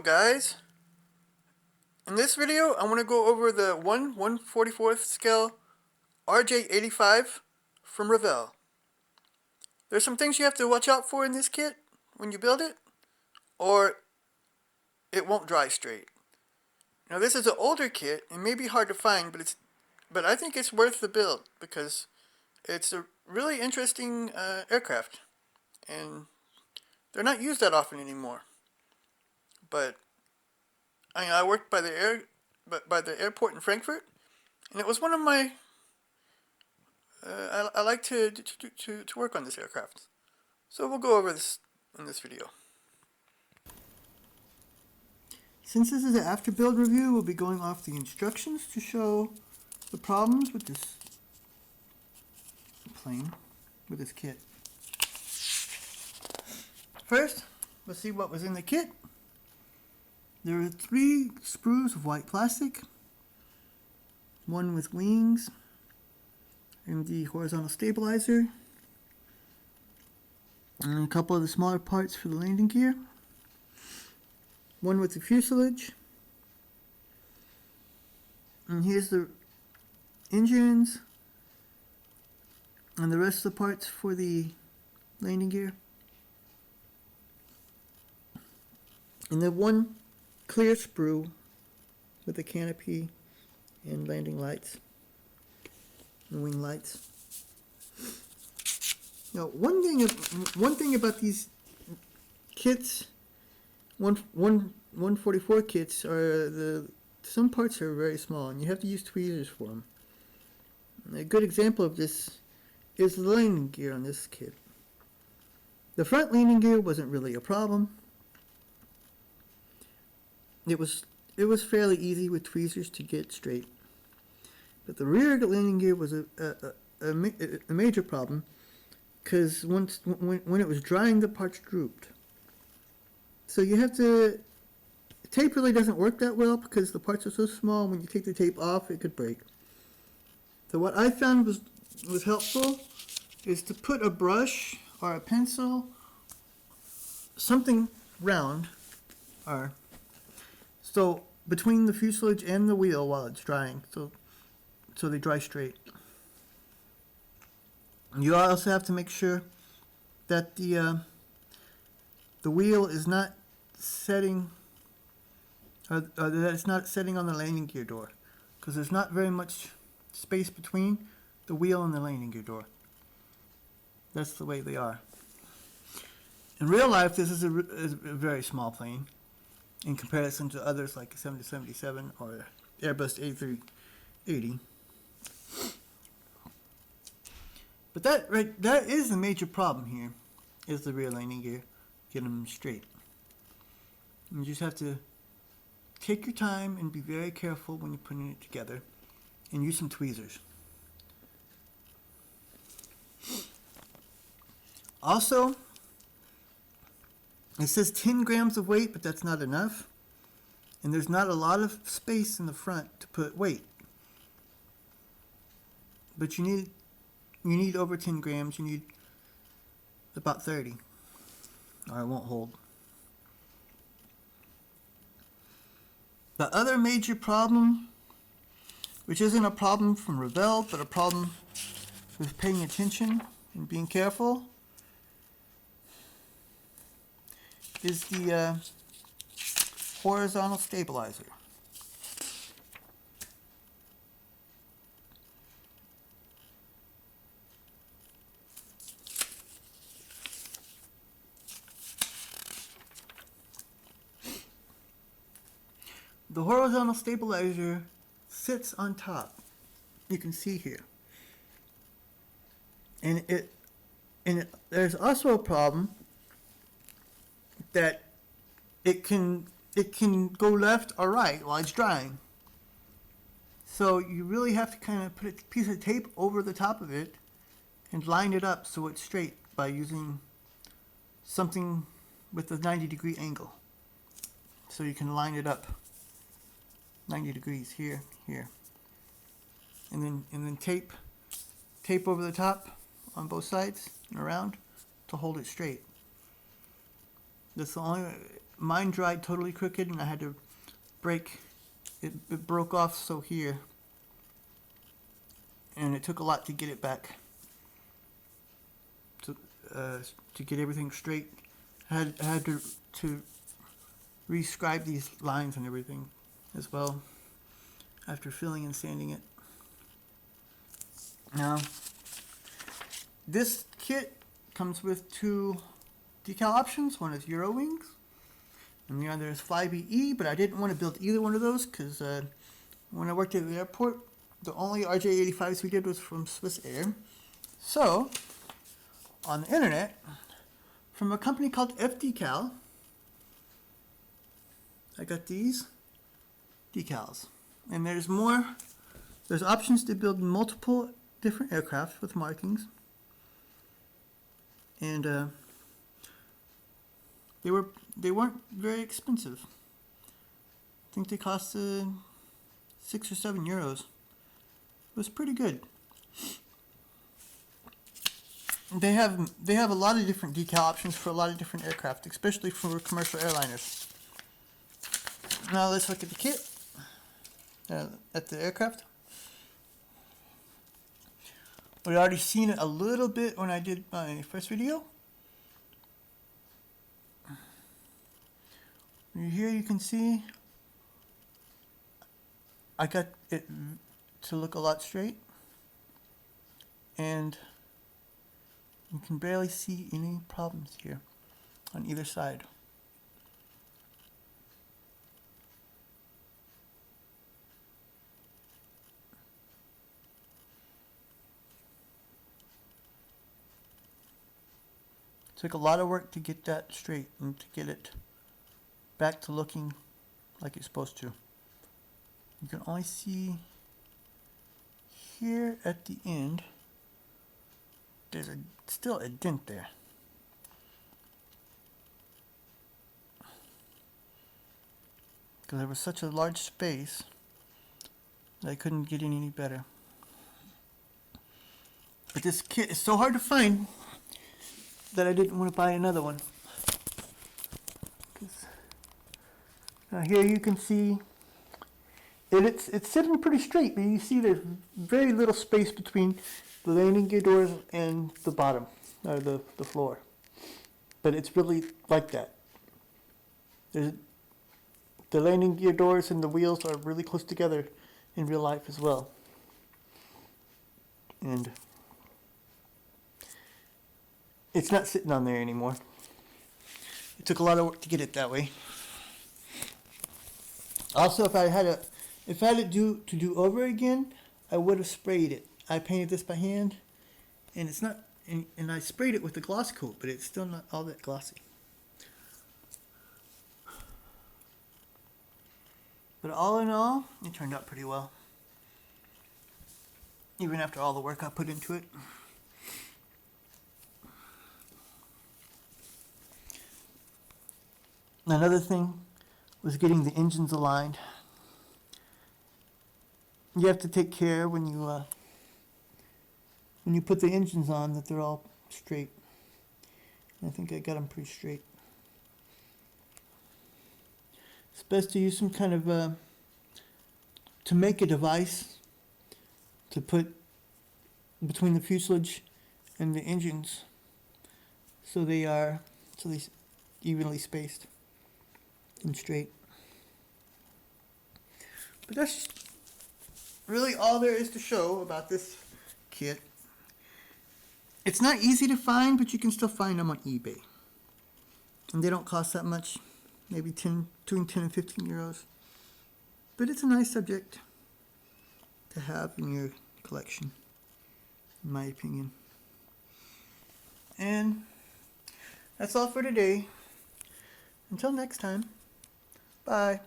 up, guys? In this video, I want to go over the 1/144th scale RJ85 from Revell. There's some things you have to watch out for in this kit when you build it, or it won't dry straight. Now, this is an older kit and may be hard to find, but I think it's worth the build because it's a really interesting aircraft, and they're not used that often anymore. But I worked by the airport in Frankfurt, and it was one of my. I like to work on this aircraft, so we'll go over this in this video. Since this is an Afterbuild review, we'll be going off the instructions to show the problems with this plane, with this kit. First, let's see what was in the kit. There are 3 sprues of white plastic, one with wings, and the horizontal stabilizer, and a couple of the smaller parts for the landing gear, one with the fuselage, and here's the engines, and the rest of the parts for the landing gear, and then one clear sprue with a canopy and landing lights and wing lights. Now, one thing about these kits, 144 kits, are some parts are very small, and you have to use tweezers for them. A good example of this is the landing gear on this kit. The front landing gear wasn't really a problem. It was fairly easy with tweezers to get straight, but the rear landing gear was a major problem because when it was drying, the parts drooped. So you have to. Tape really doesn't work that well because the parts are so small. When you take the tape off, it could break. So what I found was helpful is to put a brush or a pencil, something round, or so between the fuselage and the wheel while it's drying, so they dry straight. You also have to make sure that the wheel is not setting, or that it's not setting on the landing gear door, because there's not very much space between the wheel and the landing gear door. That's the way they are. In real life, this is a very small plane in comparison to others like 777 or Airbus A380. But that is a major problem here, is the rear landing gear, getting them straight. You just have to take your time and be very careful when you're putting it together, and use some tweezers. Also, it says 10 grams of weight, but that's not enough. And there's not a lot of space in the front to put weight. But you need over 10 grams. You need about 30, or it won't hold. The other major problem, which isn't a problem from Revell, but a problem with paying attention and being careful, is the horizontal stabilizer. The horizontal stabilizer sits on top. You can see here. And there's also a problem that it can go left or right while it's drying. So you really have to kind of put a piece of tape over the top of it and line it up so it's straight by using something with a 90-degree angle. So you can line it up 90 degrees here, and then tape over the top on both sides and around to hold it straight. That's the only mine dried totally crooked, and I had to break it. It broke off so here, and it took a lot to get it back. To get everything straight, I had to rescribe these lines and everything as well after filling and sanding it. Now, this kit comes with 2 decal options. One is Euro wings, and the other is Flybe, but I didn't want to build either one of those because when I worked at the airport, the only RJ85s we did was from Swissair. So, on the internet, from a company called FDecal, I got these decals. And there's options to build multiple different aircraft with markings. And they weren't very expensive. I think they cost 6 or 7 euros. It was pretty good. They have a lot of different decal options for a lot of different aircraft, especially for commercial airliners. Now let's look at the kit, at the aircraft. We've already seen it a little bit when I did my first video. Here you can see I got it to look a lot straight, and you can barely see any problems here on either side. It took a lot of work to get that straight and to get it back to looking like it's supposed to. You can only see here at the end, there's still a dent there. Because there was such a large space that I couldn't get any better. But this kit is so hard to find that I didn't want to buy another one. Now here you can see it's sitting pretty straight, but you see there's very little space between the landing gear doors and the bottom, or the floor. But it's really like that. The landing gear doors and the wheels are really close together in real life as well. And it's not sitting on there anymore. It took a lot of work to get it that way. Also, if I had it to do over again, I would have sprayed it. I painted this by hand, and it's not, and I sprayed it with the gloss coat, but it's still not all that glossy. But all in all, it turned out pretty well, even after all the work I put into it. Another thing was getting the engines aligned. You have to take care when you put the engines on that they're all straight. I think I got them pretty straight. It's best to use some kind of to make a device to put between the fuselage and the engines so they evenly spaced and straight. But that's really all there is to show about this kit. It's not easy to find, but you can still find them on eBay. And they don't cost that much, maybe between 10 and 15 euros. But it's a nice subject to have in your collection, in my opinion. And that's all for today. Until next time, bye.